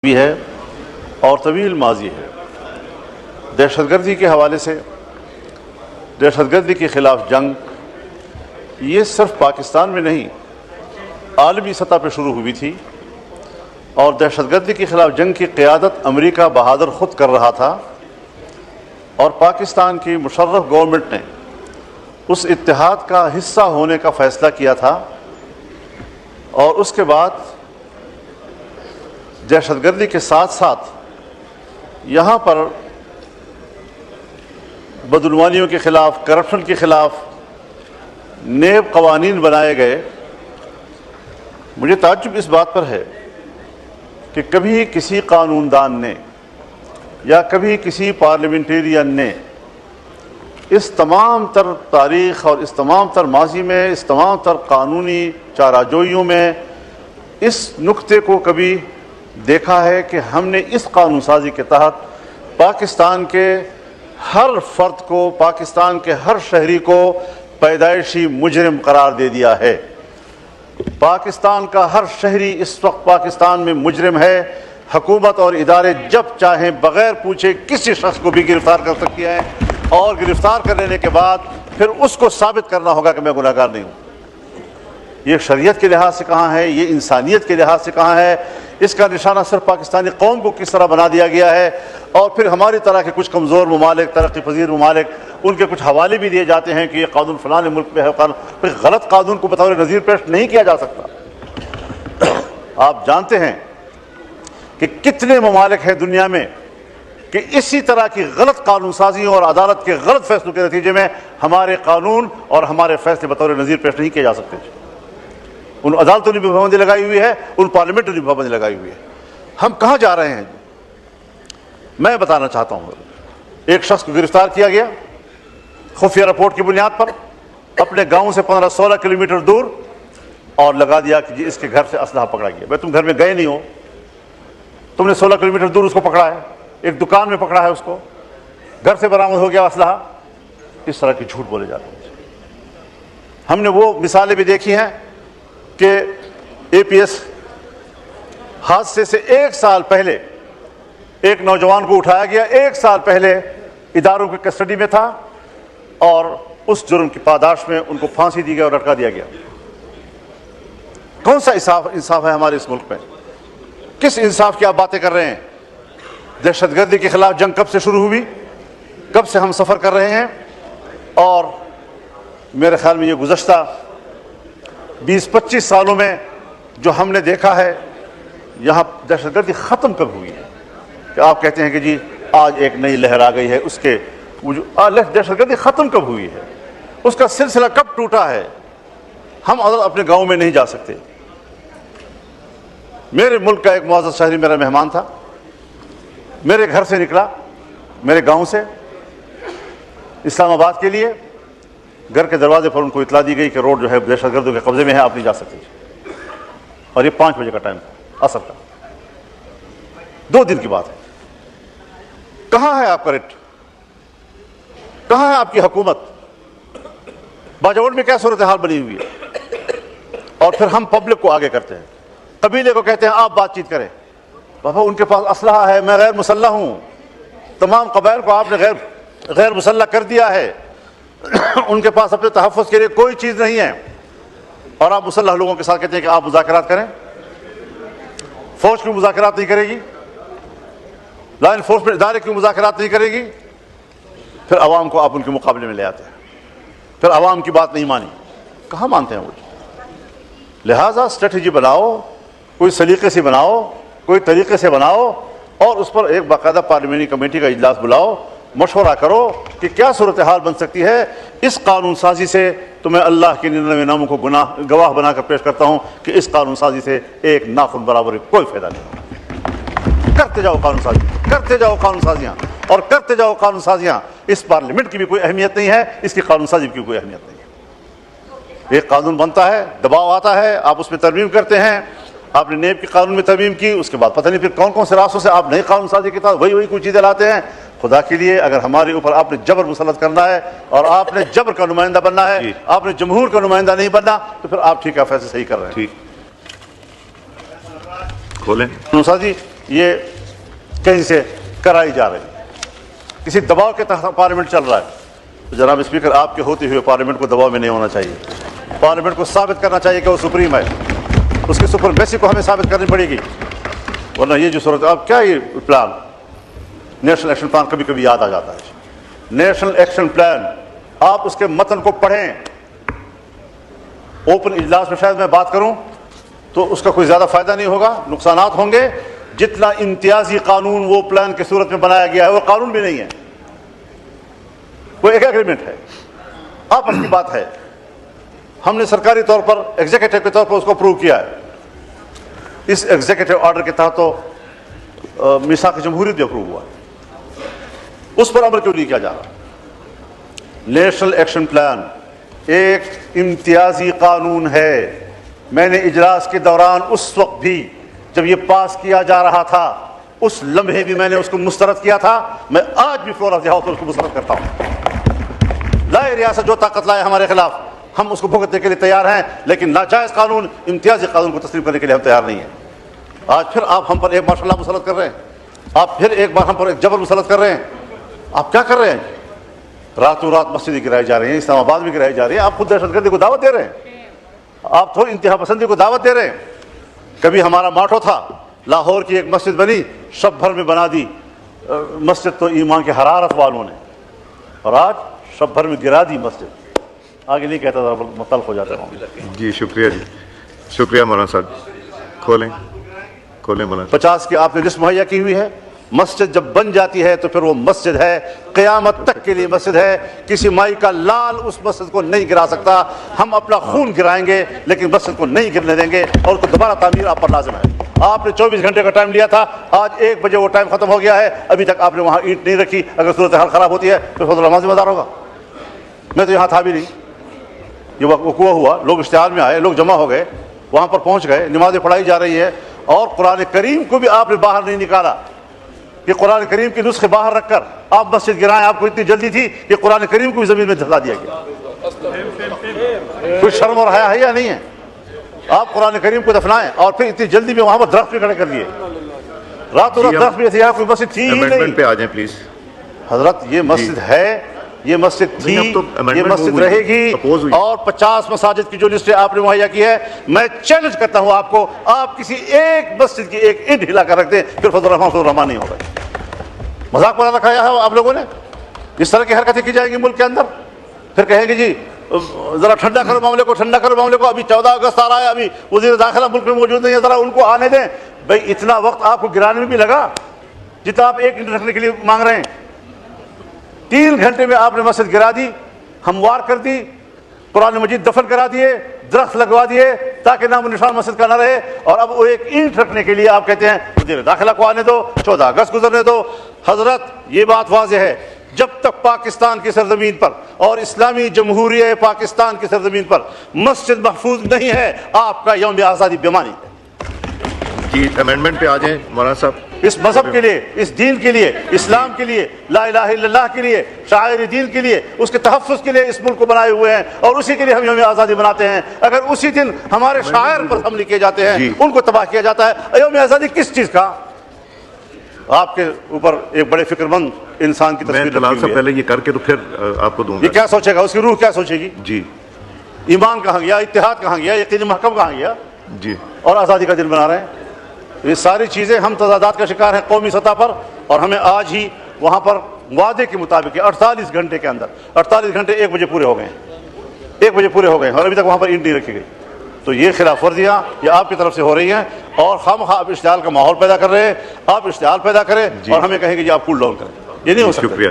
بھی ہے اور طویل ماضی ہے۔ دہشت گردی کے حوالے سے دہشت گردی کے خلاف جنگ یہ صرف پاکستان میں نہیں عالمی سطح پہ شروع ہوئی تھی، اور دہشت گردی کے خلاف جنگ کی قیادت امریکہ بہادر خود کر رہا تھا، اور پاکستان کی مشرف گورنمنٹ نے اس اتحاد کا حصہ ہونے کا فیصلہ کیا تھا، اور اس کے بعد دہشت گردی کے ساتھ ساتھ یہاں پر بدعنوانیوں کے خلاف، کرپشن کے خلاف نیب قوانین بنائے گئے۔ مجھے تعجب اس بات پر ہے کہ کبھی کسی قانون دان نے یا کبھی کسی پارلیمنٹیرین نے اس تمام تر تاریخ اور اس تمام تر ماضی میں، اس تمام تر قانونی چارہ-جوئیوں میں اس نقطے کو کبھی دیکھا ہے کہ ہم نے اس قانون سازی کے تحت پاکستان کے ہر فرد کو، پاکستان کے ہر شہری کو پیدائشی مجرم قرار دے دیا ہے۔ پاکستان کا ہر شہری اس وقت پاکستان میں مجرم ہے۔ حکومت اور ادارے جب چاہیں بغیر پوچھے کسی شخص کو بھی گرفتار کر سکتی ہیں، اور گرفتار کر لینے کے بعد پھر اس کو ثابت کرنا ہوگا کہ میں گناہ گار نہیں ہوں۔ یہ شریعت کے لحاظ سے کہاں ہے، یہ انسانیت کے لحاظ سے کہاں ہے؟ اس کا نشانہ صرف پاکستانی قوم کو کس طرح بنا دیا گیا ہے، اور پھر ہماری طرح کے کچھ کمزور ممالک، ترقی پذیر ممالک، ان کے کچھ حوالے بھی دیے جاتے ہیں کہ یہ قانون فلاں ملک میں ہے، پھر غلط قانون کو بطور نظیر پیش نہیں کیا جا سکتا۔ آپ جانتے ہیں کہ کتنے ممالک ہیں دنیا میں کہ اسی طرح کی غلط قانون سازیوں اور عدالت کے غلط فیصلوں کے نتیجے میں ہمارے قانون اور ہمارے فیصلے بطور نظیر پیش نہیں کیے جا سکتے۔ ان عدالتوں نے بھی پابندی لگائی ہوئی ہے، ان پارلیمنٹوں نے بھی پابندی لگائی ہوئی ہے۔ ہم کہاں جا رہے ہیں؟ میں بتانا چاہتا ہوں، ایک شخص کو گرفتار کیا گیا خفیہ رپورٹ کی بنیاد پر اپنے گاؤں سے 15-16 کلومیٹر دور، اور لگا دیا کہ جی اس کے گھر سے اسلحہ پکڑا گیا۔ تم گھر میں گئے نہیں ہو، تم نے 16 کلومیٹر دور اس کو پکڑا ہے، ایک دکان میں پکڑا ہے اس کو، گھر سے برآمد ہو گیا اسلحہ۔ اس طرح کی جھوٹ بولے جاتے ہیں۔ ہم نے وہ مثالیں بھی دیکھی ہیں کہ اے پی ایس حادثے سے 1 سال پہلے ایک نوجوان کو اٹھایا گیا، 1 سال پہلے اداروں کی کسٹڈی میں تھا، اور اس جرم کی پاداش میں ان کو پھانسی دی گئی اور لٹکا دیا گیا۔ کون سا انصاف ہے ہمارے اس ملک میں؟ کس انصاف کی آپ باتیں کر رہے ہیں؟ دہشت گردی کے خلاف جنگ کب سے شروع ہوئی، کب سے ہم سفر کر رہے ہیں، اور میرے خیال میں یہ گزشتہ 20-25 سالوں میں جو ہم نے دیکھا ہے، یہاں دہشت گردی ختم کب ہوئی ہے؟ کہ آپ کہتے ہیں کہ جی آج ایک نئی لہر آ گئی ہے، اس کے دہشت گردی ختم کب ہوئی ہے؟ اس کا سلسلہ کب ٹوٹا ہے؟ ہم اپنے گاؤں میں نہیں جا سکتے۔ میرے ملک کا ایک معزز شہری میرا مہمان تھا، میرے گھر سے نکلا، میرے گاؤں سے اسلام آباد کے لیے، گھر کے دروازے پر ان کو اطلاع دی گئی کہ روڈ جو ہے دہشت گردوں کے قبضے میں ہے، آپ نہیں جا سکتے، اور یہ 5 بجے کا ٹائم تھا، عصر کا، 2 دن کی بات ہے۔ کہاں ہے آپ کا رٹ؟ کہاں ہے آپ کی حکومت؟ باجوڑ میں کیا صورتحال بنی ہوئی ہے؟ اور پھر ہم پبلک کو آگے کرتے ہیں، قبیلے کو کہتے ہیں آپ بات چیت کریں۔ بابا ان کے پاس اسلحہ ہے، میں غیر مسلح ہوں۔ تمام قبائل کو آپ نے غیر مسلح کر دیا ہے، ان کے پاس اپنے تحفظ کے لیے کوئی چیز نہیں ہے، اور آپ مسلح لوگوں کے ساتھ کہتے ہیں کہ آپ مذاکرات کریں۔ فوج کی مذاکرات نہیں کرے گی، لا انفورسمنٹ ادارے کی مذاکرات نہیں کرے گی، پھر عوام کو آپ ان کے مقابلے میں لے آتے ہیں، پھر عوام کی بات نہیں مانی۔ کہاں مانتے ہیں وہ؟ لہٰذا اسٹریٹجی بناؤ، کوئی سلیقے سے بناؤ، کوئی طریقے سے بناؤ، اور اس پر ایک باقاعدہ پارلیمانی کمیٹی کا اجلاس بلاؤ، مشورہ کرو کہ کیا صورتحال بن سکتی ہے۔ اس قانون سازی سے تو میں اللہ کے 99 ناموں کو گواہ بنا کر پیش کرتا ہوں کہ اس قانون سازی سے ایک ناخن برابر کوئی فائدہ نہیں۔ کرتے جاؤ قانون سازی، کرتے جاؤ قانون سازیاں، اور کرتے جاؤ قانون سازیاں۔ اس پارلیمنٹ کی بھی کوئی اہمیت نہیں ہے، اس کی قانون سازی کی کوئی اہمیت نہیں ہے۔ ایک قانون بنتا ہے، دباؤ آتا ہے، آپ اس میں ترمیم کرتے ہیں۔ آپ نے نیب کے قانون میں ترمیم کی، اس کے بعد پتہ نہیں پھر کون کون سے راستوں سے آپ نئی قانون سازی کے تحت وہی کوئی چیزیں لاتے ہیں۔ خدا کے لیے اگر ہمارے اوپر آپ نے جبر مسلط کرنا ہے، اور آپ نے جبر کا نمائندہ بننا ہے، آپ نے جمہور کا نمائندہ نہیں بننا، تو پھر آپ ٹھیک ہے، فیصلے صحیح کر رہے ہیں۔ ٹھیک کھولیں۔ قانون سازی یہ کہیں سے کرائی جا رہی ہے، کسی دباؤ کے تحت پارلیمنٹ چل رہا ہے. تو جناب اسپیکر، آپ کے ہوتے ہوئے پارلیمنٹ کو دباؤ میں نہیں ہونا چاہیے. پارلیمنٹ کو ثابت کرنا چاہیے کہ وہ سپریم ہے، اس کی سپرمیسی کو ہمیں ثابت کرنی پڑے گی. ورنہ یہ جو صورت، اب کیا یہ پلان، نیشنل ایکشن پلان کبھی کبھی یاد آ جاتا ہے. نیشنل ایکشن پلان، آپ اس کے متن کو پڑھیں. اوپن اجلاس میں شاید میں بات کروں تو اس کا کوئی زیادہ فائدہ نہیں ہوگا، نقصانات ہوں گے. جتنا امتیازی قانون وہ پلان کی صورت میں بنایا گیا ہے وہ قانون بھی نہیں ہے، وہ ایک ایگریمنٹ ہے، آپس کی بات ہے. ہم نے سرکاری طور پر ایگزیکٹو کے طور پر اس کو اپروو کیا ہے. اس ایگزیکٹو آرڈر کے تحت تو میثاق جمہوریت بھی اپروو ہوا، اس پر عمل کیوں نہیں کیا جا رہا؟ نیشنل ایکشن پلان ایک امتیازی قانون ہے. میں نے اجلاس کے دوران اس وقت بھی جب یہ پاس کیا جا رہا تھا، اس لمحے بھی میں نے اس کو مسترد کیا تھا. میں آج بھی فلور آف دی ہاؤس پر اس کو مسترد کرتا ہوں. لائے ریاست جو طاقت لائے ہمارے خلاف، ہم اس کو بھگتنے کے لیے تیار ہیں، لیکن ناجائز قانون، امتیازی قانون کو تسلیم کرنے کے لیے ہم تیار نہیں ہیں. آج پھر آپ ہم پر ایک ماشاء اللہ مسلط کر رہے ہیں، آپ پھر ایک بار ہم پر ایک جبر مسلط کر رہے ہیں. آپ کیا کر رہے ہیں؟ راتوں رات مسجدیں گرائی جا رہی ہیں، اسلام آباد میں گرائی جا رہی ہیں. آپ خود دہشت گردی کو دعوت دے رہے ہیں، آپ تھوڑی انتہا پسندی کو دعوت دے رہے ہیں. کبھی ہمارا ماٹو تھا، لاہور کی ایک مسجد بنی، شب بھر میں بنا دی مسجد تو ایمان کی حرارت والوں نے، اور آج شب بھر میں گرا دی مسجد. آگے نہیں کہتا تھا، مطلق ہو جاتا ہوں. جی شکریہ، جی شکریہ مولانا صاحب. کھولیں مولانا. 50 کی آپ نے لسٹ مہیا کی ہوئی ہے. مسجد جب بن جاتی ہے تو پھر وہ مسجد ہے، قیامت تک کے لیے مسجد ہے. کسی مائی کا لال اس مسجد کو نہیں گرا سکتا. ہم اپنا خون گرائیں گے لیکن مسجد کو نہیں گرنے دیں گے، اور اس کو دوبارہ تعمیر آپ پر لازم ہے. آپ نے 24 گھنٹے کا ٹائم لیا تھا، آج 1 بجے وہ ٹائم ختم ہو گیا ہے، ابھی تک آپ نے وہاں اینٹ نہیں رکھی. اگر صورتحال خراب ہوتی ہے تو فضل الرحمان ذمہ دار ہوگا. میں تو یہاں تھا بھی نہیں، یہ وقوع ہوا، لوگ اشتعال میں آئے، لوگ جمع ہو گئے، وہاں پر پہنچ گئے، نمازیں پڑھائی جا رہی ہے، اور قرآن کریم کو بھی آپ نے باہر نہیں نکالا کہ قرآن کریم کے نسخے باہر رکھ کر آپ مسجد گرائیں. آپ کو اتنی جلدی تھی کہ قرآن کریم کو بھی زمین میں دھسا دیا گیا. کوئی شرم اور حیا ہے یا نہیں ہے؟ آپ قرآن کریم کو دفنائیں اور پھر اتنی جلدی میں وہاں پر درخت بھی کھڑے کر دیے. راتوں رات درخت بھی تھے، یہاں کوئی مسجد تھی ہی نہیں. پہ آ جائیں پلیز. حضرت یہ مسجد ہے، یہ مسجد تھی، یہ مسجد رہے گی، اور 50 مساجد کی جو لسٹ آپ نے مہیا کی ہے، میں چیلنج کرتا ہوں آپ کو، آپ کسی ایک مسجد کی ایک اینٹ ہلا کر رکھ دیں، پھر فضل الرحمان نہیں ہوگا. مذاق بنا رکھا ہے آپ لوگوں نے. اس طرح کی حرکتیں کی جائیں گی ملک کے اندر، پھر کہیں گے جی ذرا ٹھنڈا کرو معاملے کو، ٹھنڈا کرو معاملے کو. ابھی 14 اگست آ رہا ہے، ابھی وزیر داخلہ ملک میں موجود نہیں ہے، ذرا ان کو آنے دیں. بھائی اتنا وقت آپ کو گرانے میں بھی لگا جتنا آپ ایک اینٹ رکھنے کے لیے مانگ رہے ہیں. 3 گھنٹے میں آپ نے مسجد گرا دی، ہموار کر دی، قرآن مجید دفن کرا دیے، درخت لگوا دیے تاکہ نام و نشان مسجد کا نہ رہے. اور اب وہ ایک اینٹ رکھنے کے لیے آپ کہتے ہیں وزیر داخلہ کو آنے دو، 14 اگست گزرنے دو. حضرت یہ بات واضح ہے، جب تک پاکستان کی سرزمین پر اور اسلامی جمہوریہ پاکستان کی سرزمین پر مسجد محفوظ نہیں ہے، آپ کا یوم آزادی بیمانی ہے. جی امینڈمنٹ پہ آ جائیں مولانا صاحب. اس مذہب کے لیے، اس دین کے لیے، اسلام کے لیے، لا الہ الا اللہ کے لیے، شاعر دین کے لیے، اس کے تحفظ کے لیے اس ملک کو بنائے ہوئے ہیں، اور اسی کے لیے ہم یوم آزادی مناتے ہیں. اگر اسی دن ہمارے شاعر پر حملے کیے جاتے ہیں، ان کو تباہ کیا جاتا ہے، یوم آزادی کس چیز کا؟ آپ کے اوپر ایک بڑے فکر مند انسان کی تصویر میں سے پہلے یہ کر کے تو پھر آپ کو دوں گا. یہ کیا سوچے گا؟ اس کی روح کیا سوچے گی؟ جی ایمان کہاں گیا، اتحاد کہاں گیا، یقین محکم کہاں گیا؟ جی اور آزادی کا دن بنا رہے ہیں. یہ ساری چیزیں ہم تضادات کا شکار ہیں قومی سطح پر، اور ہمیں آج ہی وہاں پر وعدے کے مطابق 48 گھنٹے کے اندر، 48 گھنٹے 1 بجے پورے ہو گئے ہیں، 1 بجے پورے ہو گئے ہیں، اور ابھی تک وہاں پر اینٹ نہیں رکھی گئی. تو یہ خلاف ورزیاں یہ آپ کی طرف سے ہو رہی ہیں، اور ہم آپ اشتعال کا ماحول پیدا کر رہے ہیں. آپ اشتعال پیدا کریں اور ہمیں کہیں کہ جی آپ کول ڈاؤن کریں. یہ نہیں ہو سکتا. شکریہ.